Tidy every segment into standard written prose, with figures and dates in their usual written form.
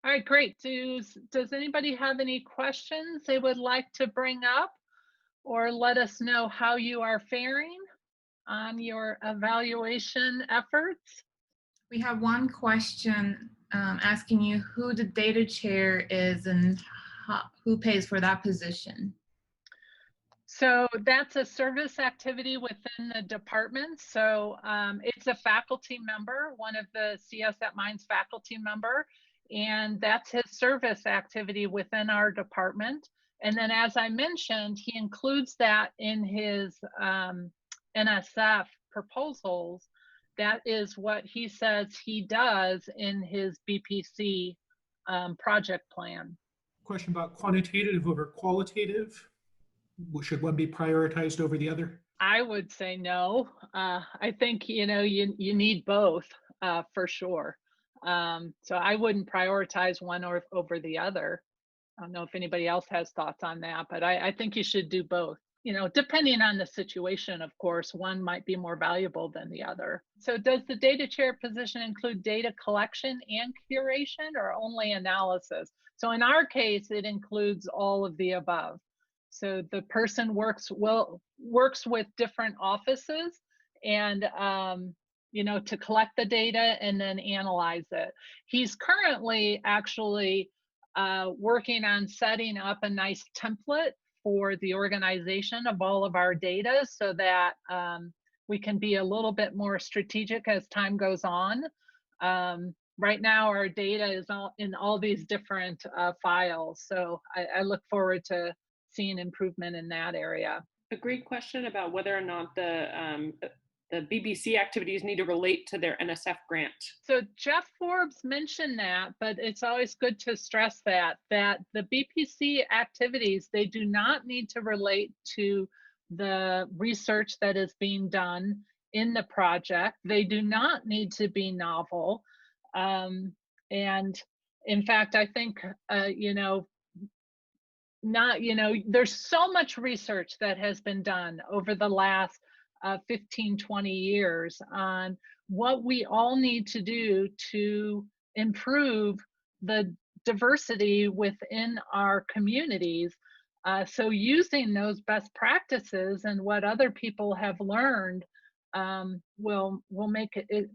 All right, great. Does anybody have any questions they would like to bring up or let us know how you are faring on your evaluation efforts? We have one question asking you who the data chair is and who pays for that position. So that's a service activity within the department. So it's a faculty member, one of the CS at Mines faculty member, and that's his service activity within our department. And then as I mentioned, he includes that in his NSF proposals. That is what he says he does in his BPC project plan. Question about quantitative over qualitative. Should one be prioritized over the other? I would say no. I think you need both for sure. So I wouldn't prioritize one over the other. I don't know if anybody else has thoughts on that, but I think you should do both. Depending on the situation, of course, one might be more valuable than the other. So does the data chair position include data collection and curation or only analysis? So in our case, it includes all of the above. So the person works with different offices and to collect the data and then analyze it. He's currently actually working on setting up a nice template for the organization of all of our data so that we can be a little bit more strategic as time goes on. Right now, our data is in all these different files. So I look forward to seeing improvement in that area. A great question about whether or not the BPC activities need to relate to their NSF grant. So Jeff Forbes mentioned that, but it's always good to stress that the BPC activities, they do not need to relate to the research that is being done in the project. They do not need to be novel. And in fact, I think, there's so much research that has been done over the last 15, 20 years on what we all need to do to improve the diversity within our communities. So using those best practices and what other people have learned will make it,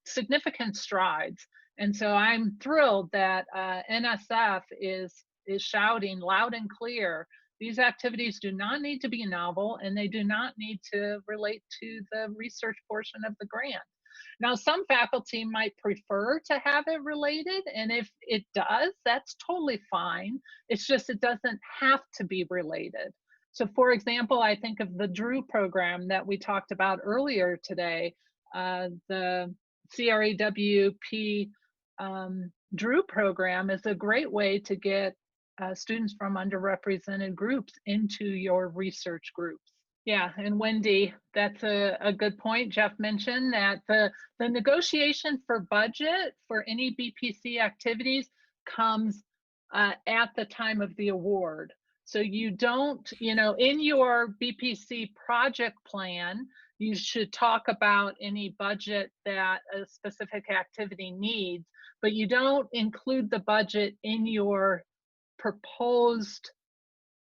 significant strides. And so I'm thrilled that NSF is shouting loud and clear, these activities do not need to be novel and they do not need to relate to the research portion of the grant. Now, some faculty might prefer to have it related, and if it does, that's totally fine. It's just it doesn't have to be related. So for example, I think of the DREW program that we talked about earlier today, the CREWP DREW program is a great way to get students from underrepresented groups into your research groups. Yeah, and Wendy, that's a good point. Jeff mentioned that the negotiation for budget for any BPC activities comes at the time of the award. So you don't, in your BPC project plan, you should talk about any budget that a specific activity needs, but you don't include the budget in your proposed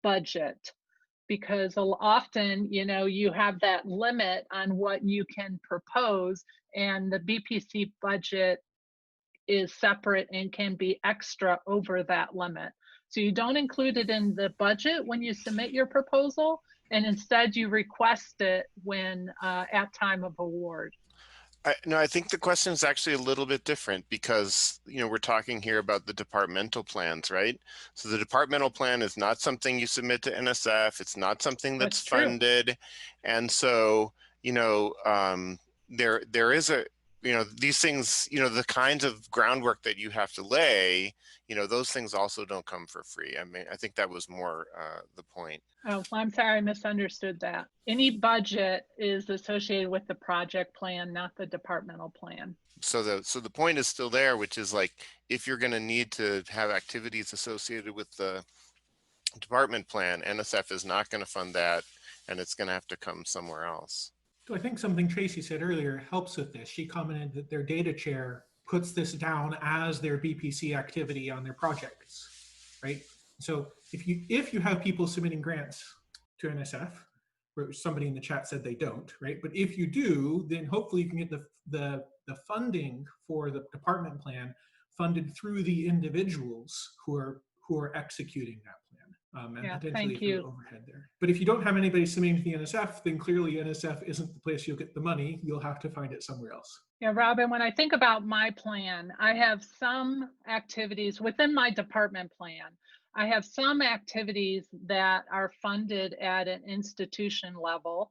budget, because often you have that limit on what you can propose, and the BPC budget is separate and can be extra over that limit. So you don't include it in the budget when you submit your proposal, and instead you request it when at time of award. No, I think the question is actually a little bit different because, we're talking here about the departmental plans, right? So the departmental plan is not something you submit to NSF. It's not something that's funded. And so, there is a, these things, the kinds of groundwork that you have to lay, those things also don't come for free. I mean, I think that was more the point. Oh, I'm sorry, I misunderstood that. Any budget is associated with the project plan, not the departmental plan. So the point is still there, which is like, if you're going to need to have activities associated with the department plan, NSF is not going to fund that, and it's going to have to come somewhere else. So I think something Tracy said earlier helps with this. She commented that their data chair puts this down as their BPC activity on their projects, right? So if you have people submitting grants to NSF, where somebody in the chat said they don't, right? But if you do, then hopefully you can get the funding for the department plan funded through the individuals who are executing that plan, and Yeah, potentially thank through you. overhead there. But if you don't have anybody submitting to the NSF, then clearly NSF isn't the place you'll get the money. You'll have to find it somewhere else. Yeah, Robin, when I think about my plan, I have some activities within my department plan. I have some activities that are funded at an institution level,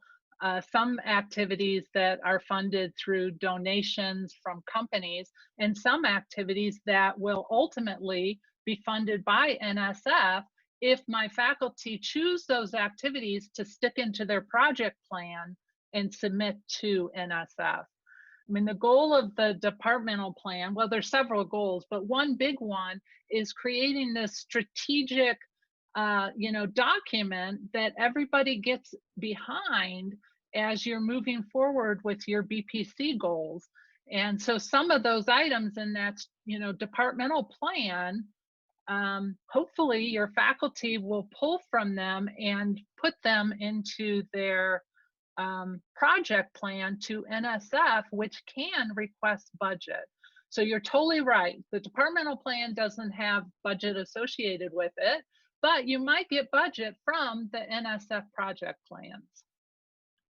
some activities that are funded through donations from companies, and some activities that will ultimately be funded by NSF if my faculty choose those activities to stick into their project plan and submit to NSF. I mean, the goal of the departmental plan, well, there's several goals, but one big one is creating this strategic, document that everybody gets behind as you're moving forward with your BPC goals. And so some of those items in that, departmental plan, hopefully your faculty will pull from them and put them into their project plan to NSF, which can request budget. So you're totally right. The departmental plan doesn't have budget associated with it, but you might get budget from the NSF project plans.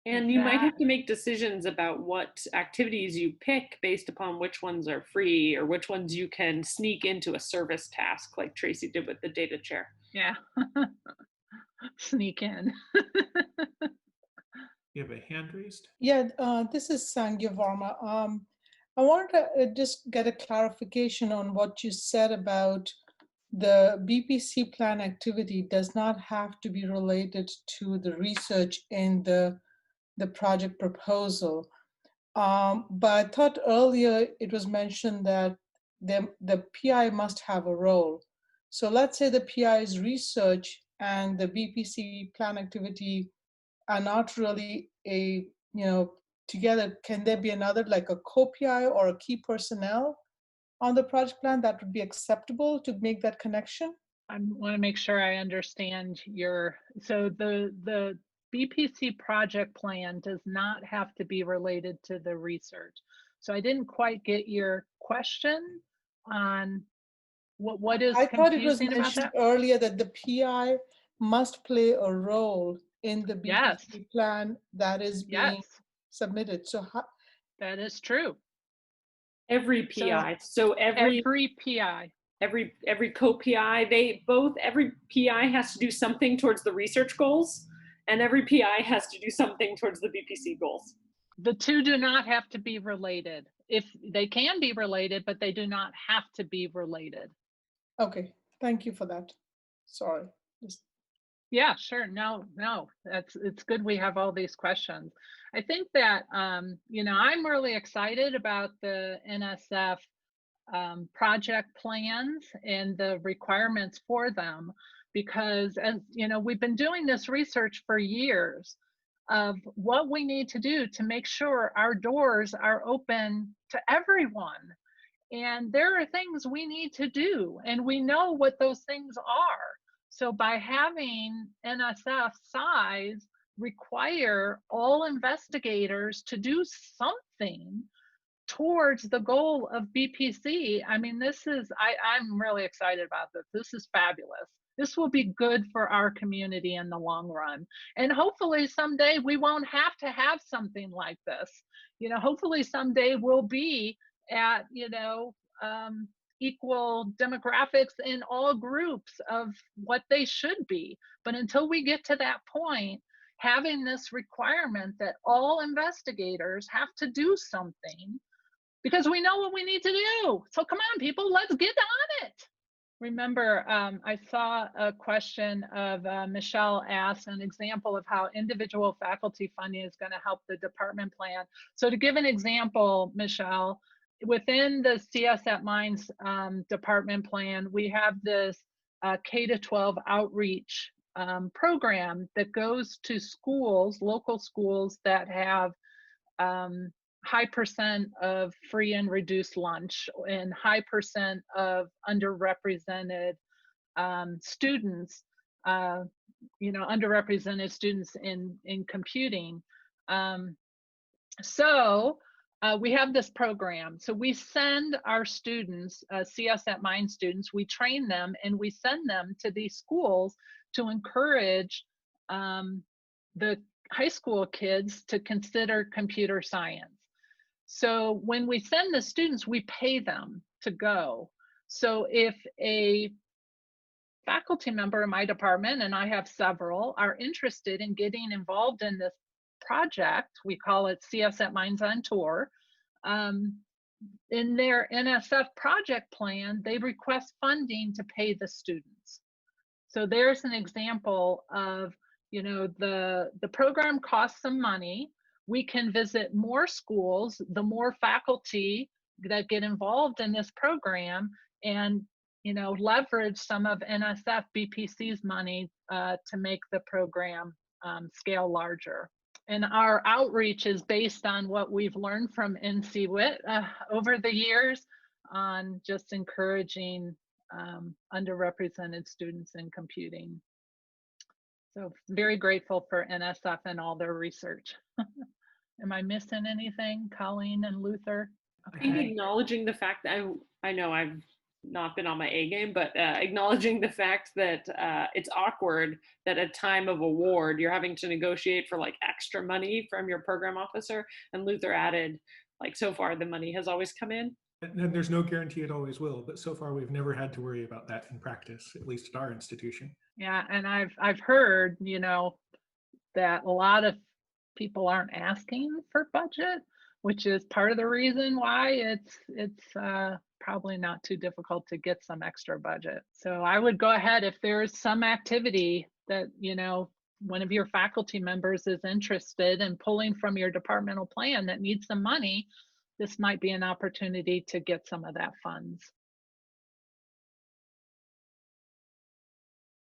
And you might have to make decisions about what activities you pick based upon which ones are free or which ones you can sneak into a service task like Tracy did with the data chair. Yeah. Sneak in. You have a hand raised? Yeah, this is Sangya Varma. I wanted to just get a clarification on what you said about the BPC plan activity does not have to be related to the research in the project proposal. But I thought earlier it was mentioned that the PI must have a role. So let's say the PI is research and the BPC plan activity are not really together. Can there be another, like a co-PI or a key personnel on the project plan that would be acceptable to make that connection? I want to make sure I understand so the BPC project plan does not have to be related to the research. So I didn't quite get your question on what is confusing. I thought it was about mentioned that? earlier that the PI must play a role in the BPC Yes. plan that is being Yes, submitted. So that is true. Every PI. So every PI. Every co-PI, every PI has to do something towards the research goals, and every PI has to do something towards the BPC goals. The two do not have to be related. If they can be related, but they do not have to be related. Okay, thank you for that. Sorry. Yeah, sure. No, it's good we have all these questions. I think that, I'm really excited about the NSF project plans and the requirements for them, because as we've been doing this research for years of what we need to do to make sure our doors are open to everyone. And there are things we need to do, and we know what those things are. So by having NSF size require all investigators to do something towards the goal of BPC, I mean, I'm really excited about this. This is fabulous. This will be good for our community in the long run. And hopefully someday we won't have to have something like this. Hopefully someday we'll be at, equal demographics in all groups of what they should be. But until we get to that point, having this requirement that all investigators have to do something, because we know what we need to do. So come on, people, let's get on it. Remember, I saw a question of Michelle asked an example of how individual faculty funding is going to help the department plan. So to give an example, Michelle, within the CS at Minds department plan, we have this K-12 outreach program that goes to schools, local schools that have high percent of free and reduced lunch and high percent of underrepresented students, underrepresented students in computing. We have this program. So we send our students, CS at Mind students, we train them and we send them to these schools to encourage the high school kids to consider computer science. So when we send the students, we pay them to go. So if a faculty member in my department, and I have several, are interested in getting involved in this project, we call it CS at Minds on Tour, in their NSF project plan, they request funding to pay the students. So there's an example of, the program costs some money. We can visit more schools, the more faculty that get involved in this program, and leverage some of NSF BPC's money to make the program scale larger. And our outreach is based on what we've learned from NCWIT over the years on just encouraging underrepresented students in computing. So very grateful for NSF and all their research. Am I missing anything, Colleen and Luther? I think acknowledging the fact that I know I've not been on my A game, but acknowledging the fact that it's awkward that at time of award, you're having to negotiate for like extra money from your program officer. And Luther added, like, so far the money has always come in. And there's no guarantee it always will, but so far we've never had to worry about that in practice, at least at our institution. Yeah, and I've heard, that a lot of people aren't asking for budget, which is part of the reason why it's probably not too difficult to get some extra budget. So I would go ahead, if there's some activity that, one of your faculty members is interested in pulling from your departmental plan that needs some money, this might be an opportunity to get some of that funds.